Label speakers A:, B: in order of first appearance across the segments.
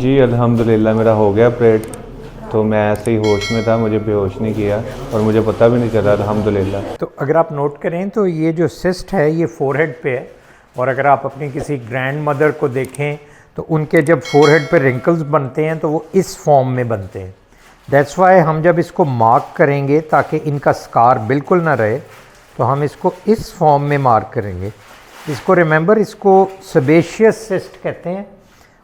A: जी अल्हम्दुलिल्लाह मेरा हो गया ऑपरेट। तो मैं ऐसे ही होश में था, मुझे बेहोश नहीं किया और मुझे पता भी नहीं चला अल्हम्दुलिल्लाह।
B: तो अगर आप नोट करें तो ये जो सिस्ट है ये फोरहेड पे है, और अगर आप अपनी किसी ग्रैंड मदर को देखें तो उनके जब फोरहेड पे रिंकल्स बनते हैं तो वो इस फॉर्म में बनते हैं। दैट्स वाई हम जब इसको मार्क करेंगे ताकि इनका स्कार बिल्कुल ना रहे तो हम इसको इस फॉर्म में मार्क करेंगे। इसको रिमेंबर, इसको सेबेशियस सिस्ट कहते हैं।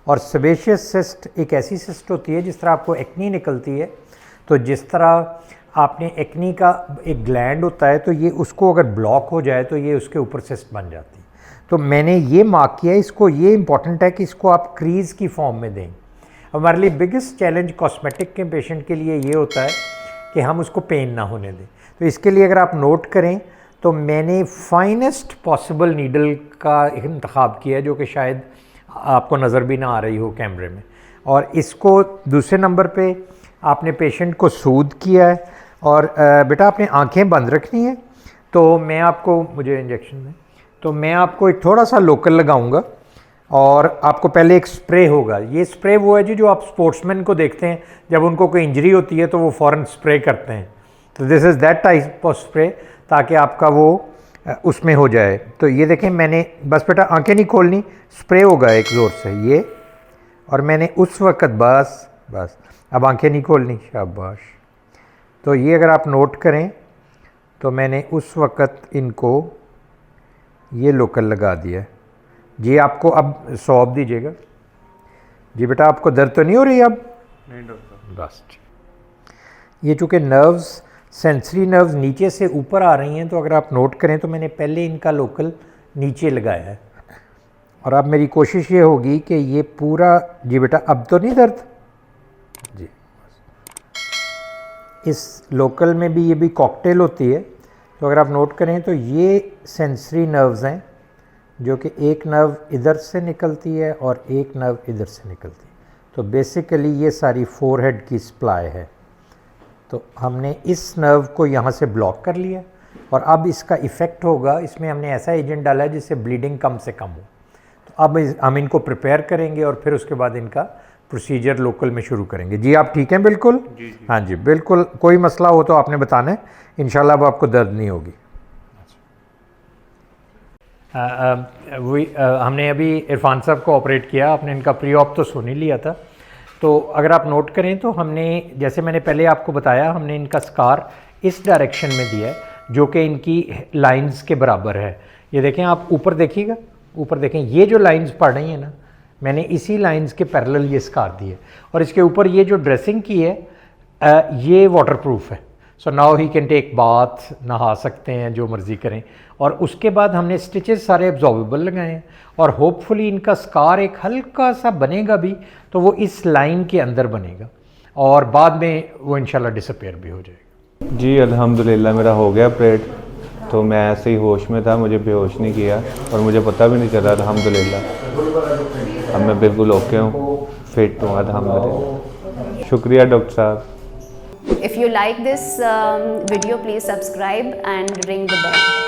B: और सेबेशियस सिस्ट एक ऐसी सिस्ट होती है जिस तरह आपको एक्नी निकलती है, तो जिस तरह आपने एक्नी का एक ग्लैंड होता है तो ये उसको अगर ब्लॉक हो जाए तो ये उसके ऊपर सिस्ट बन जाती है। तो मैंने ये मार्क किया इसको। ये इंपॉर्टेंट है कि इसको आप क्रीज़ की फॉर्म में दें। हमारे लिए बिगेस्ट चैलेंज कॉस्मेटिक के पेशेंट के लिए ये होता है कि हम उसको पेन ना होने दें। तो इसके लिए अगर आप नोट करें तो मैंने फाइनेस्ट पॉसिबल नीडल का इंतखाब किया जो कि शायद आपको नज़र भी ना आ रही हो कैमरे में। और इसको दूसरे नंबर पे आपने पेशेंट को सूद किया है। और बेटा आपने आंखें बंद रखनी है। तो मैं आपको, मुझे इंजेक्शन दें, तो मैं आपको एक थोड़ा सा लोकल लगाऊंगा और आपको पहले एक स्प्रे होगा। ये स्प्रे वो है जी जो आप स्पोर्ट्समैन को देखते हैं जब उनको कोई इंजरी होती है तो वो फ़ौरन स्प्रे करते हैं। तो this is that type of spray, ताकि आपका वो उसमें हो जाए। तो ये देखें, मैंने बस बेटा आंखें नहीं खोलनी, स्प्रे होगा एक ज़ोर से ये, और मैंने उस वक़्त बस अब आंखें नहीं खोलनी, शाबाश। तो ये अगर आप नोट करें तो मैंने उस वक़्त इनको ये लोकल लगा दिया। जी आपको अब सौंप दीजिएगा। जी बेटा आपको दर्द तो नहीं हो रही अब?
A: नहीं डॉक्टर।
B: बस ये चूँकि नर्व्स, सेंसरी नर्व्स नीचे से ऊपर आ रही हैं, तो अगर आप नोट करें तो मैंने पहले इनका लोकल नीचे लगाया है। और अब मेरी कोशिश ये होगी कि ये पूरा, जी बेटा अब तो नहीं दर्द जी। इस लोकल में भी ये भी कॉकटेल होती है। तो अगर आप नोट करें तो ये सेंसरी नर्व्स हैं जो कि एक नर्व इधर से निकलती है और एक नर्व इधर से निकलती है। तो बेसिकली ये सारी फोरहेड की सप्लाई है। तो हमने इस नर्व को यहाँ से ब्लॉक कर लिया और अब इसका इफ़ेक्ट होगा, इसमें हमने ऐसा एजेंट डाला है जिससे ब्लीडिंग कम से कम हो। तो अब हम इनको प्रिपेयर करेंगे और फिर उसके बाद इनका प्रोसीजर लोकल में शुरू करेंगे। जी आप ठीक हैं बिल्कुल?
A: जी।
B: हाँ जी बिल्कुल, कोई मसला हो तो आपने बताना है, इंशाल्लाह अब आपको दर्द नहीं होगी। हमने अभी इरफान साहब को ऑपरेट किया, आपने इनका प्री ऑप तो सुन ही लिया था। तो अगर आप नोट करें तो हमने, जैसे मैंने पहले आपको बताया, हमने इनका स्कार इस डायरेक्शन में दिया है जो कि इनकी लाइंस के बराबर है। ये देखें, आप ऊपर देखिएगा, ऊपर देखें, ये जो लाइंस पड़ रही हैं ना, मैंने इसी लाइंस के पैरेलल ये स्कार दिए। और इसके ऊपर ये जो ड्रेसिंग की है ये वाटरप्रूफ है। So now he can take bath, नहा सकते हैं, जो मर्ज़ी करें। और उसके बाद हमने स्टिचेस सारे एब्जॉर्बेबल लगाए हैं और होपफुली इनका स्कार एक हल्का सा बनेगा भी तो वो इस लाइन के अंदर बनेगा और बाद में वो इंशाल्लाह डिसअपेयर भी हो जाएगा।
A: जी अल्हम्दुलिल्लाह मेरा हो गया ऑपरेट। तो मैं ऐसे ही होश में था, मुझे बेहोश नहीं किया और मुझे पता भी नहीं चला अल्हम्दुलिल्लाह। अब मैं बिल्कुल ओके हूँ, फिट हूँ अल्हम्दुलिल्लाह। शुक्रिया डॉक्टर साहब।
C: If you like this video, please subscribe and ring the bell.